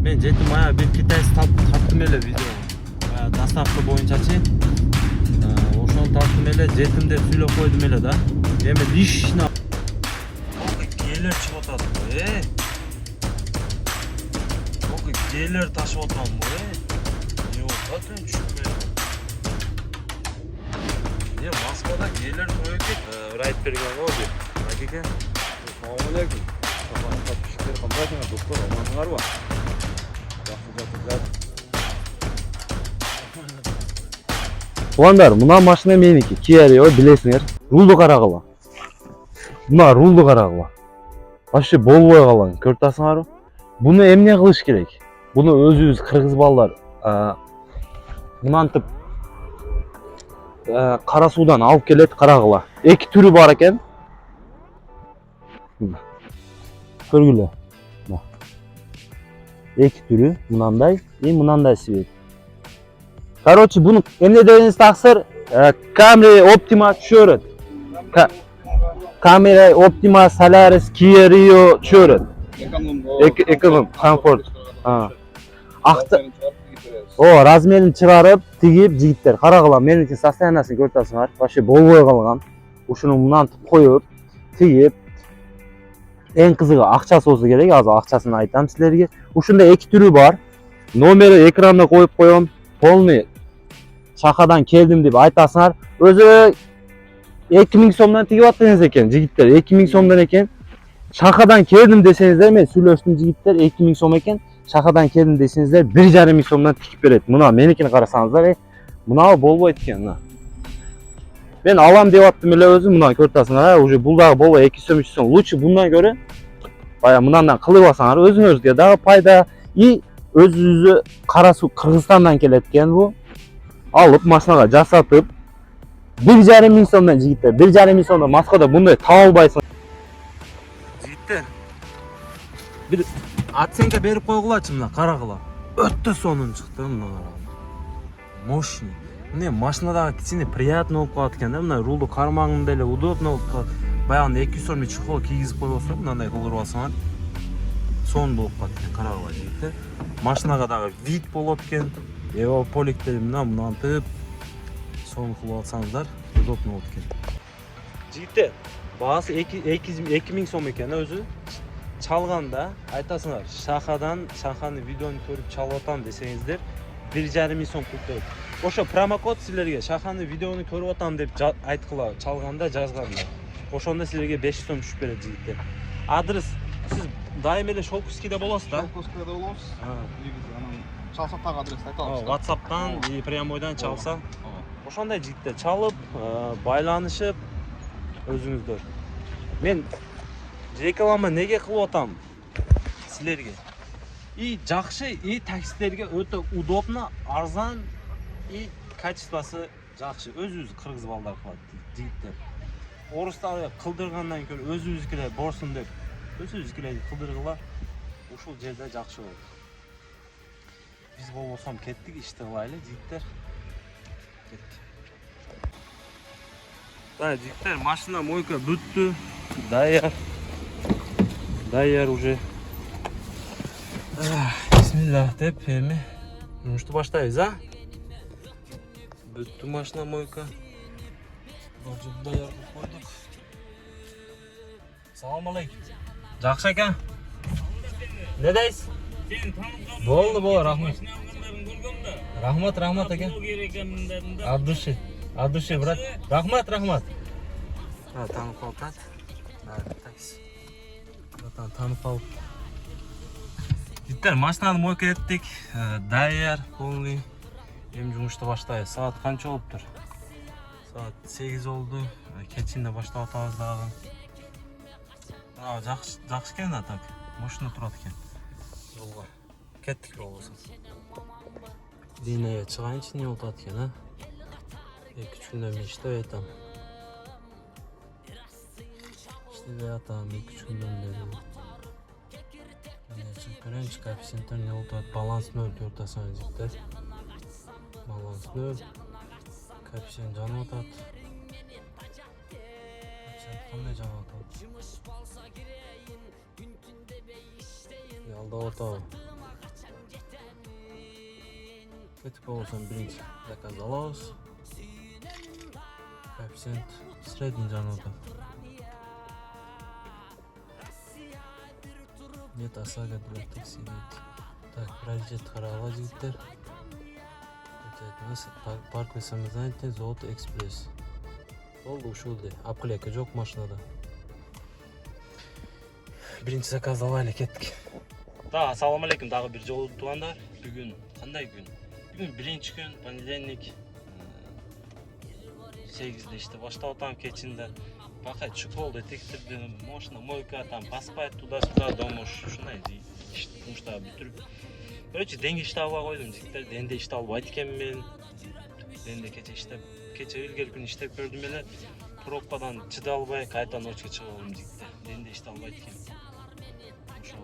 мен жетим ая бир китайцы таптым эле видео. Доставка боюнчачы. Ошону таптым эле, жетим деп сүйлөп койдум эле да. Эми лишна гейлер чыгып атат го, Ок гейлер ташып атам го, Не болуп атат түшүнбөйм. Не Москвада гейлер көп экен. Райт берген го деп. Акеке. Assalomu alaykum. Safarni topishlar qanday doktor omonlar bor. Ulanlar, muna машина меники. Kia Rio билесиңер. Рулду карагыла. Мына рулду карагыла. Вообще болбой калган. Көрүп атасыңарбы? Буну эмне кылыш керек? Буну өзүбүз кыргыз балдар мынантип кара суудан алып келет карагыла. Эки түрү бар экен. Көргүлө. Эки түрү, мынандай, мынандай свет. Короче, буну эмне дегениз таксыр, Camry Optima түшөрөт. Camry Optima Solaris Kia Rio түшөрөт. Эконом, комфорт. Размерин чыгарып, тигип жигиттер. Карагыла, менин состояниясын көрүп атасыңар. Вообще болбой калган. Ушуну мынантип коюп, тигип. Эң кызыгы акчасы болсо керек, азыр акчасын айтам силерге. Ушундай эки түрү бар. Номери экранга коюп коем. Полный шахадан келдим деп айтасыңар. Өзү 2000 сомдон тигип аттыңыз экен, жигиттер. 2000 сомдон экен. Шахадан келдим десеңиздер, мен сүйлөштүм жигиттер, 2000 сом экен. Шахадан келдим десеңиздер, 1,5 сомдон тигип берет. Мына меникини карасаңыздар, мына болбойт экен, мына. Мен алам деп аттым эле өзүм, мына көрүп атасыңар, уже бул дагы болбой 200 сом, 300 сом. Лучше bundan көрө бая мындан кылып алсаңар, өзүңүзгө дагы пайда. И өзүбүзгө кара суу Кыргызстандан келет экен бу. Алып машинага жасатып 1,5 сомдон жигиттер, 1,5 сомдон Москвада мындай таба албайсың. Жигиттер. Бир оценка берип койгулачы, мына карагыла. Өтө сонун чыкты мына. Мощный. Не, машинадагы кичине приятно болуп калат экен да, мына рулду кармагында эле удобно болуп калат. Баягында 200 сом чехол кийгизип койбосо, мындай кылдырып алсаңар, сонун болуп калат экен, карагыла жигиттер. Машинага дагы вид болот экен. Поликтер мынантип сонун кылып алсаңыздар, удобно болот экен. Жигиттер, баасы 2000 сом экен өзү. Чалганда айтасыңар, шаханы видеону көрүп чалып атам десеңиздер, 1,5 сом пул төлөйт. Ошо промокод силерге шаханы видеону көрүп атам деп айткыла, чалганда жазганда. Ошондо силерге 5 сом түшүп берет жигиттер. Адрес сиз дайым эле Шолковскийде болосуз да? Шолковскийде болобуз. Чалса так адрести айта алабыз. WhatsApp'tan и прямойдан чалса. Ошондой жигиттер чалып, байланышып өзүңүздөр. Мен реклама неге кылып атам силерге? И жакшы, и таксилерге өтө удобно, арзан и качествосы жакшы. Өзүбүз кыргыз балдар кылат жигиттер. Орустар кылдыргандан көрө өзүбүзгүлөр борсун деп, өзүбүзгүлөр кылдыргыла. Ушул жерде жакшы болот. Биз болбосом кеттик, ишти кылайлы жигиттер. Кеттик. Да, жигиттер, машина мойка бүттү. Даяр уже. Бисмиллах деп эми жумушту баштайбыз, Бүттү машина мойка. Божок даяр кылып койдук. Салам алейкум. Жакшы экен. Не дейсиз? Болду, рахмат. Рахмат экен. От души, брат. Рахмат. Танып калат. Танып калып. Жигиттер, машинаны мойка эттик. Даяр, полный. Эми жумушту баштайбыз. Саат канча болуптур? Саат 8 болду. Кечинде баштап атабыз дагы. Жакшы экен да так. Машина турат экен. Жолго кеттик болбосо. Линияга чыгайынчы, эмне болуп атат экен, 2-3 күндөн бери иштеп атам. 2-3 күндөн бери. Көрөңүз, коэффициенттер эмне болуп атат? Баланс 0 көрүп атасыңар жигиттер. Баланс 0. Коэффициент жанып атат. Кандай жанып атат? Алдап атабы? кетип болсом биринчи заказ алабыз. Коэффициент средний жанагыда. Нет ОСАГО для такси. Так, приоритет карала жигиттер. Паркуйсамыз занятый, Золото экспресс. Болду ушулду. Апкылека жок машинада. Биринчи заказ алайлы кеттик. Так, ассаламу алейкум, дагы бир жолу туугандар. Бүгүн кандай күн? Бүгүн биринчи күн, понедельник. 8'de işte başta otam keçinde. Bakay çukoldu tektirdim, moşna moyka tam paspay tuda domuş şunaydı. İşte muşta bitirip. Böylece denge işte alba koydum jigitler. Dende işte albaydı ekenmen. Dende keçe ilgili gün işte gördüm ele. Пропадан чыда албай кайта ночка чыгып алдым жигитler. Денде иште албайт экен. Ошо.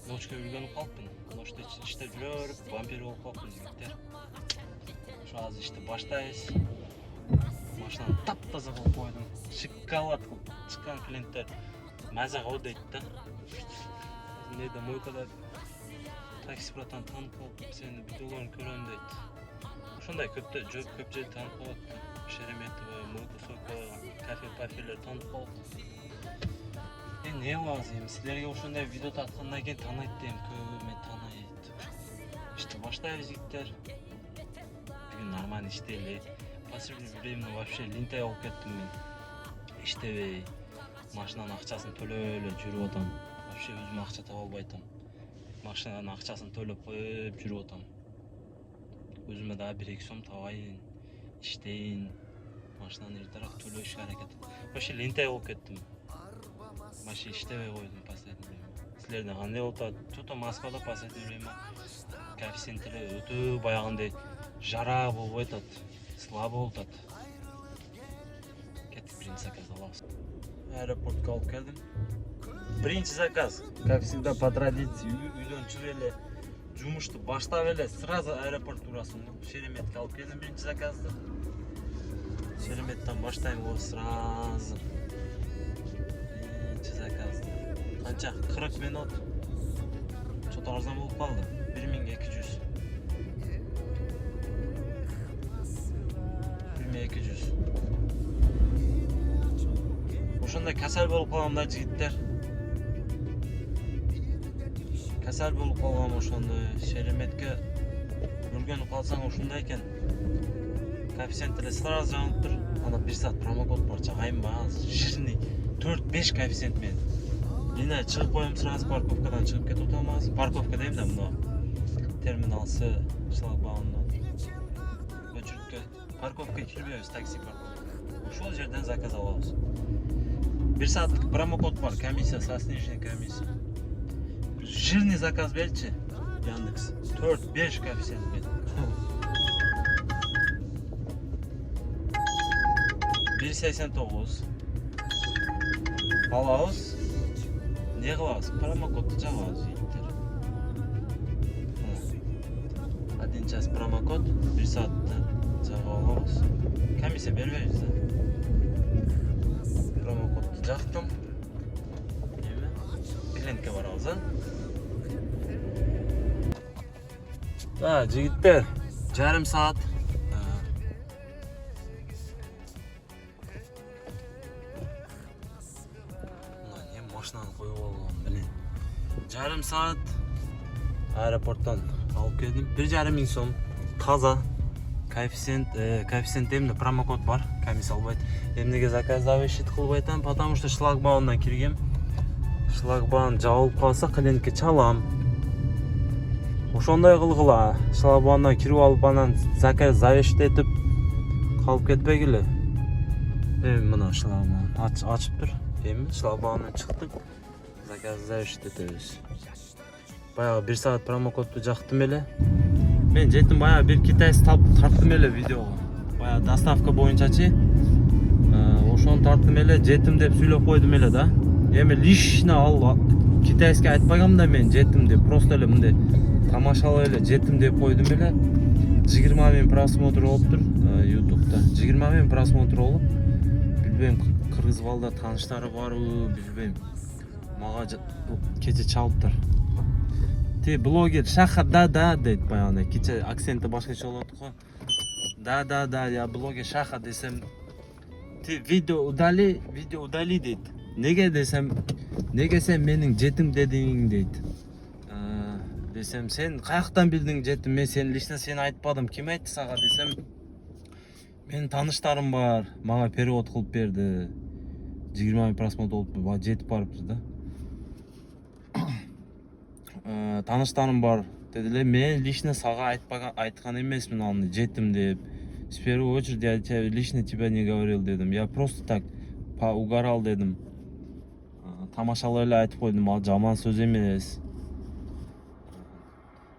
Ночка үйрөнүп калыпмын. Ночта иштеп жүрүп, вампир болуп калыпмын жигиттер. Ошо азыр иште баштайбыз. Машинаны таптаза кылып койдум. Шиккалат кылып чыккан клиенттер маза кылып дейт да. Эмнеде мойкада такси братан таанып калып, сени видеолорун көрөм дейт. Ошондой көп жер таанып калат. Шереметова, Мойка Сойка, кафе-пафелер таанып калат. Не кылабыз эми силерге ошондой видео тарткандан кийин таанайт дейм, көбү мени таанайт. Иште баштайбыз жигиттер. Бүгүн нормально иштейли. Последнее время вообще линтай болуп кеттим мен. Иштебей, машинанын акчасын төлөп эле жүрүп атам. Вообще өзүм акча таба албай атам. Машинанын акчасын төлөп коюп жүрүп атам. Өзүмө дагы 1-2 сом табайын, иштейин, машинаны эртерээк төлөшкө аракет. Вообще линтай болуп кеттим. Вообще иштебей койдум последнее время. Силерден кандай болуп атат? Чото Москвада последнее время коэффициенттери өтө баягындай жара болбой атат, слабо болуп атат. Кеттик биринчи заказ алабыз. Аэропортко алып келдим. Биринчи заказ, как всегда по традиции, үйдөн чыгып эле жумушту баштап эле сразу аэропорт турасың. Шереметке алып келдим биринчи заказды. Шереметтен баштайм го сразу. Биринчи заказды. Канча? 40 минут. Чото арзан болуп калды. 1200. 1200. Ошондой касал болуп калгам да жигиттер. Касал болуп калгам ошондой Шереметке үргөнүп калсаң ушундай экен. Коэффициенттери сразу жанып тур. Ана 1 саат промокод бар, чагайм ба? Жирный 4-5 коэффициент мен. Линай чыгып коем сразу парковкадан чыгып кетип атам азыр. Парковка дейм да мына. Терминал С шлагбаумдан. Өчүрүккө парковка кирбейбиз, такси парковка. Ошол жерден заказ алабыз. 1 сааттык промокод бар, комиссия, со сниженной комиссия. Жирный заказ берчи, Яндекс. 4-5 коэффициент бер. 1.89. Алабыз. Не кылабыз? Промокодду жабабыз жигиттер. 1 час промокод, 1 саатта жаба алабыз. Комиссия бербейбиз да. Промокодду жактым. Эми клиентке барабыз, а? Да, жигиттер, жарым саат. Машинаны коюп алгам, билем. Жарым саат аэропорттон алып келдим. 1,5 миң сом. Таза. Коэффициент эмне промокод бар, комиссия албайт. Эмнеге заказ завышит кылбай атам, потому что шлагбаумдан киргем. Шлагбаум жабылып калса клиентке чалам. Ошондой кылгыла. Шлагбаумдан кирип алып анан заказ завышит этип калып кетпегиле. Эми мына шлагбаум ачып тур. Эми шлагбаумдан чыктык. Заказ завышит этебиз. Баягы 1 саат промокодду жактым эле. Мен жеттим баягы бир китайский тарттым эле видеого. Баягы доставка боюнчачы. Ошону тарттым эле, жеттим деп сүйлөп койдум эле да. Эми лично ал китайский айтпагам да мен жеттим деп, просто эле мындай тамашалап эле жеттим деп койдум эле. 20 000 просмотр болуптур YouTube'да. 20 000 просмотр болуп. Билбейм, кыргыз балда тааныштары барбы, билбейм. Мага кече чалыптыр. Те блогер шаха да дейт баягы кече акценти башкача болот го. Да, я блогер шаха десем те видео удали дейт. Неге десем, неге сен менин жетим дедиң дейт. Десем сен каяктан билдиң жетим, мен сен лично сен айтпадым, ким айтты сага десем, менин тааныштарым бар, мага перевод кылып берди. 20 000 просмотр болуп жетип барыптыр да. Тааныштарым бар деди эле, мен лично сага айткан эмесмин аны жетим деп. С первой очереди я лично тебя не говорил дедим. Я просто так угорал дедим. Тамашалап эле айтып койдум, ал жаман сөз эмес.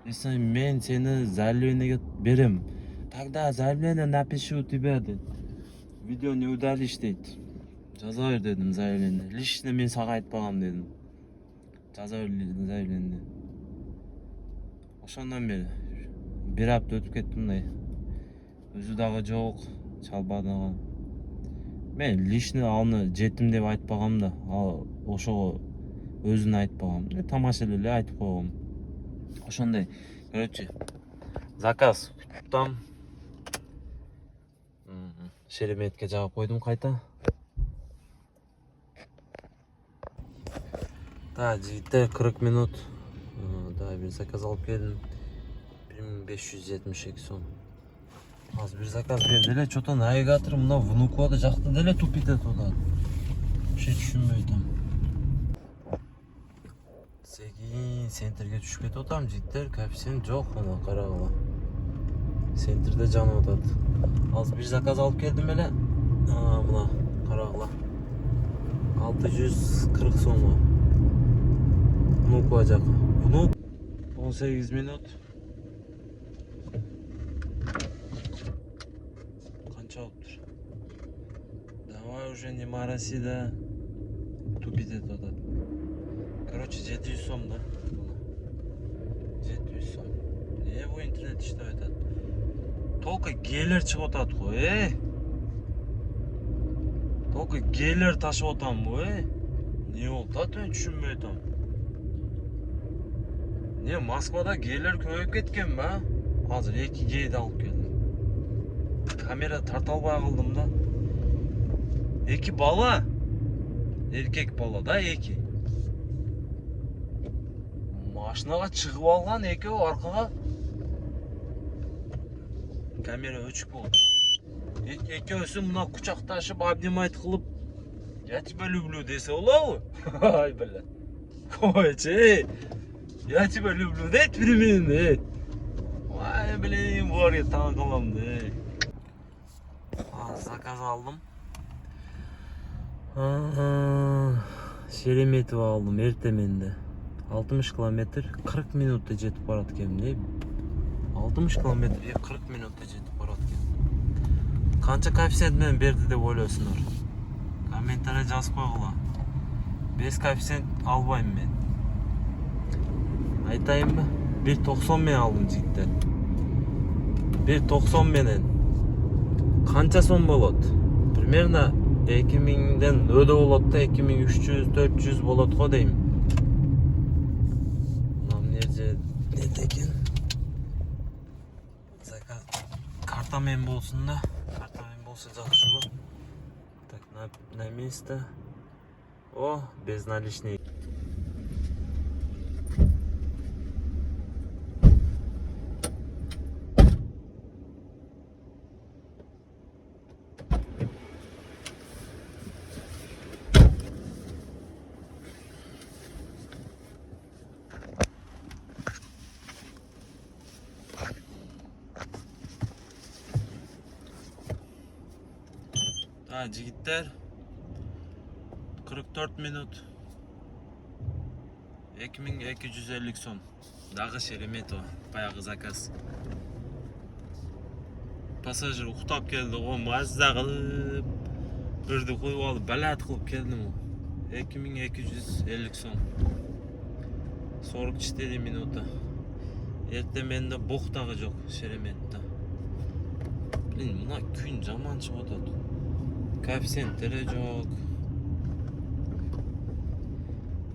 Десем, мен сени заявлениеге берем. Тогда заявление напишу у тебя дейт. Видео не удалишь дейт. Жаза бер дедим заявление. Лично мен сага айтпагам дедим. Жаза бер заявление. Ошондон бери бир апта өтүп кетти мындай. Өзү дагы жок, чалбадыгы. Мен лично аны жетим деп айтпагам да, ал ошого өзүн айтпагам. Тамаша эле айтып койгом. Ошондой. Короче, заказ куттам. Шереметке жагып койдум кайта. Да, жигиттер 40 минут. Да, бир заказ алып келдим. 1572 сом. Аз бир заказ берди эле, чото навигатор мына Внуково жакта деле тупит этип атат. Вообще түшүнбөй атам. Сегин центрге түшүп кетип атам, жигиттер, коэффициент жок, мына карагыла. Центрде жанып атат. Аз бир заказ алып келдим эле. Мына карагыла. 640 сомго. Внуково жака. Внук 18 минут. Давай уже не мараси да. Тупит этип атат. Короче, 700 сом да. 700 сом. Не бу интернет иштеп атат. Только гейлер чыгып атат го, Только гейлер ташып атам го, Не болуп атат, мен түшүнбөй атам. Не, Москвада гейлер көбөйүп кеткен ба? Азыр 2 гейди алып келдим. Камера тарта албай калдым да. 2 бала. Эркек бала да 2. Машинага чыгып алган экөө аркага. Камера өчүк болот. Экөөсү мына кучакташып, обнимать кылып, я тебя люблю десе болобу? Ай, бля. Койчу, я тебя люблю дейт бир. Ай, блин, буларга таң калам да. Заказ алдым. Шереметова алдым эртеменде. 60 километр 40 минутта жетип барат экенмин де. 60 километр 40 минутта жетип барат экен. Канча коэффициент менен берди деп ойлойсуңар? Комментарий жазып койгула. Без коэффициент албайм мен. Айтайынбы? 1.90 менен алдым жигиттер. 1.90 менен канча сом болот? Примерно 2000ден өдө болот да, 2300-400 болот го дейм. Не деген? Заказ картамен болсун да. Картамен болсо жакшы го. Так, на место. О, без наличный. Жигиттер 44 минут 2250 сом. Дагы Шереметова, баягы заказ. Пассажир уктап келди го, мазда кылып, бирди коюп алып, балат кылып келдим го. 2250 сом. 44 минута. Эртеменде бук дагы жок Шереметте. Блин, мына күн жаман чыгып атат. Коэффициенттери жок.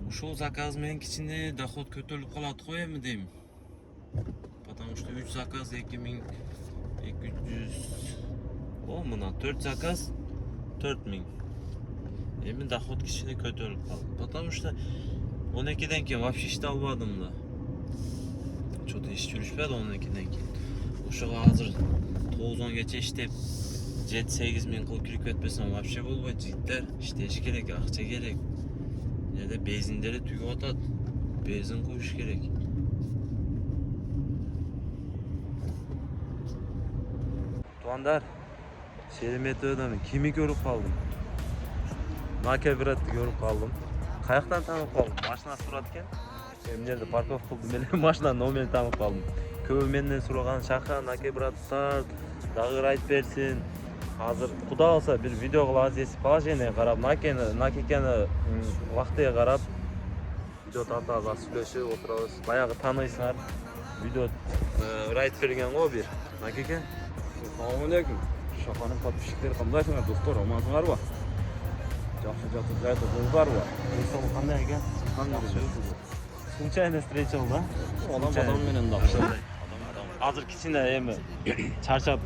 ушул заказ менен кичине доход көтөрүлүп калат го эми дейм. Потому что 3 заказ 2200. О, мына 4 заказ 4000. Эми доход кичине көтөрүлүп калды. Потому что 12ден кийин вообще иште албадым да. Что-то иш жүрүшпөдү 12ден кийин. Ошого азыр 9-10гече иштеп 7-8 миң кылып кирип кетпесем вообще болбойт жигиттер. Иштеш керек, акча керек. Жерде бензиндери түгүп атат. Бензин куюш керек. Туандар, Шереметьеводон кими көрүп калдым? Наке братты көрүп калдым. Каяктан таанып калдым? Машина сурат экен. Эмнерде парковка кылдым эле машинанын номерин таанып калдым. Көбү менден сураган Шахан, Наке браттар дагы айтып берсин. Азыр куда алса бир видео кылабыз десе положение карап, Накекени вактыга карап видео тартабыз, сүйлөшүп отурабыз. Баягы тааныйсыңар. Видео айтып берген го бир. Накеке. Assalamu alaikum. Şahanın подписчиктери кандайсыңар достор, амансыңарбы? Жакшы жайда болуңарбы? Эсол кандай экен? Случайно встречал, да? Адам менен да. Азыр кичине эми чарчап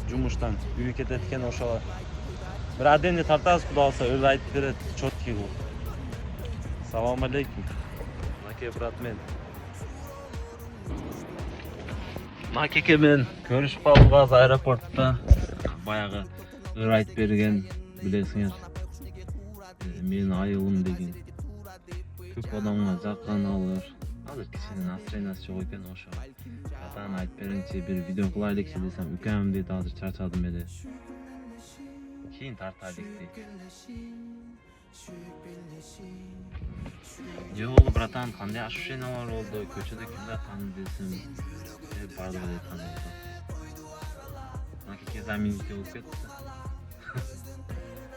жумуштан үйгө кетет экен, ошого бир адемди тартабыз, куда алса өзү айтып берет, чёткий кылып. Салам алейкум. Наке брат мен. Накеке мен көрүшүп калдык аэропортто. Баягы айтып берген, билесиңер. Менин айылым деген. Көп адамга жаккан алыр. Азыр кичине настроениясы жок экен, ошо. Атан айтып бериңчи, бир видео кылайлыкчы десем, үкөм дейт, азыр чарчадым эле. Кийин тартайлык дейт. Жок, братан, кандай ощущениялар болду? Көчөдө кимди тааныды десем, бардыгы эле тааныбыз. Накеке заменитель болуп кетти.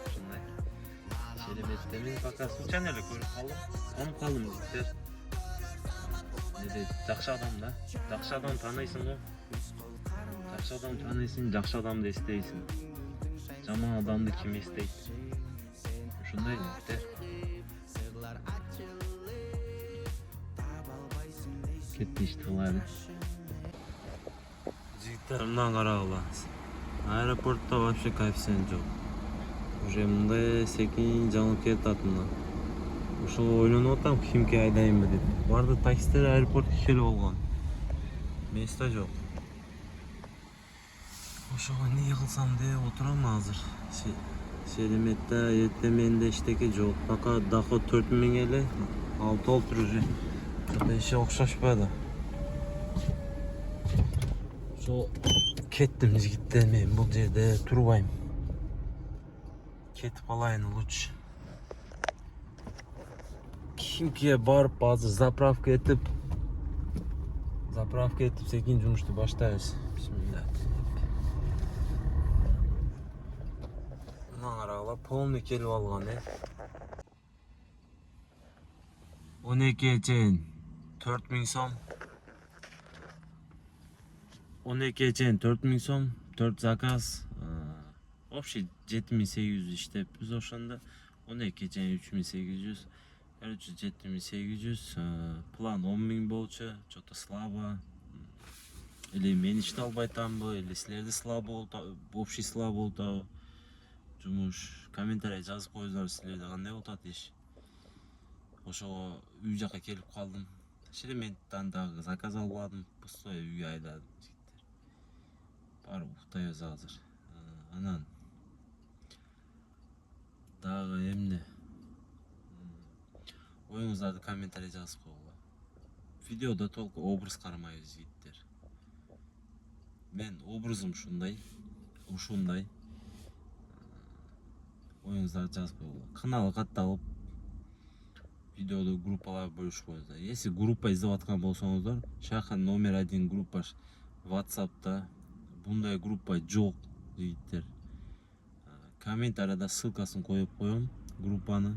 Ушундай. Шереметьеводо мен пока случайно эле көрүп калдым. Танып калдым жигиттер. Жакшы адам да. Жакшы адам тааныйсың го. Жакшы адам тааныйсың, жакшы адамды эстейсиң. Жаман адамды ким эстейт? Ушундай жигиттер. Кетти ишти кылайлы. Жигиттер, мындан карагыла. Аэропортто вообще коэффициент жок. Уже мындай секин жаңылып кетат мына. Ошого ойлонуп атам, Химки айдайынбы деп. Барды таксистер аэропортко келип болгон. Место жок. Ошого эмне кылсам деп отурам азыр. Шереметьеводо эртең менде эчтеке жок. Пока доход 4000 эле. Ал толтур уже. Что-то иши окшошподу. Ошо кеттим жигиттер, мен бул жерде турбайм. Кетип калайын лучше. Химкиге барып азыр заправка этип секин жумушту баштайбыз. Бисмилlah. Мына карагыла, полный келип алган, 12 чейин 4000 сом. 12 чейин 4000 сом, 4 заказ. Общий 7800 иштеппиз ошондо. 12 чейин 3800. Короче, 7800. План 10.000 болчу. Что-то слабо. Или мен иште албайтамбы, или силерде слабо болду, общий слабо болду. Жумуш, комментарий жазып коюңуздар, силерде кандай болуп атат иш. Ошого үй жака келип калдым. Шереметьеводон дагы заказ албадым, пустой үйгө айдадым жигиттер. Барып уктайбыз азыр. Анан дагы эмне? Оюңуздарды комментарий жазып койгула. Видеодо толку образ кармайбыз жигиттер. Мен образым ушундай. Оюңуздарды жазып койгула. Каналы катталып, видеоду группаларга бөлүшүп коюңуздар. Если группа издеп аткан болсоңуздар, Шахан номер 1 группа WhatsApp'та. Бундай группа жок жигиттер. Комментарийда ссылкасын коюп коем группаны.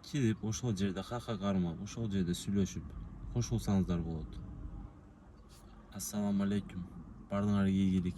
Кирип, ошол жерде хака кармап, ошол жерде сүйлөшүп кошулсаңыздар болот. Ассаламу алейкум. Бардыңарга ийгилик.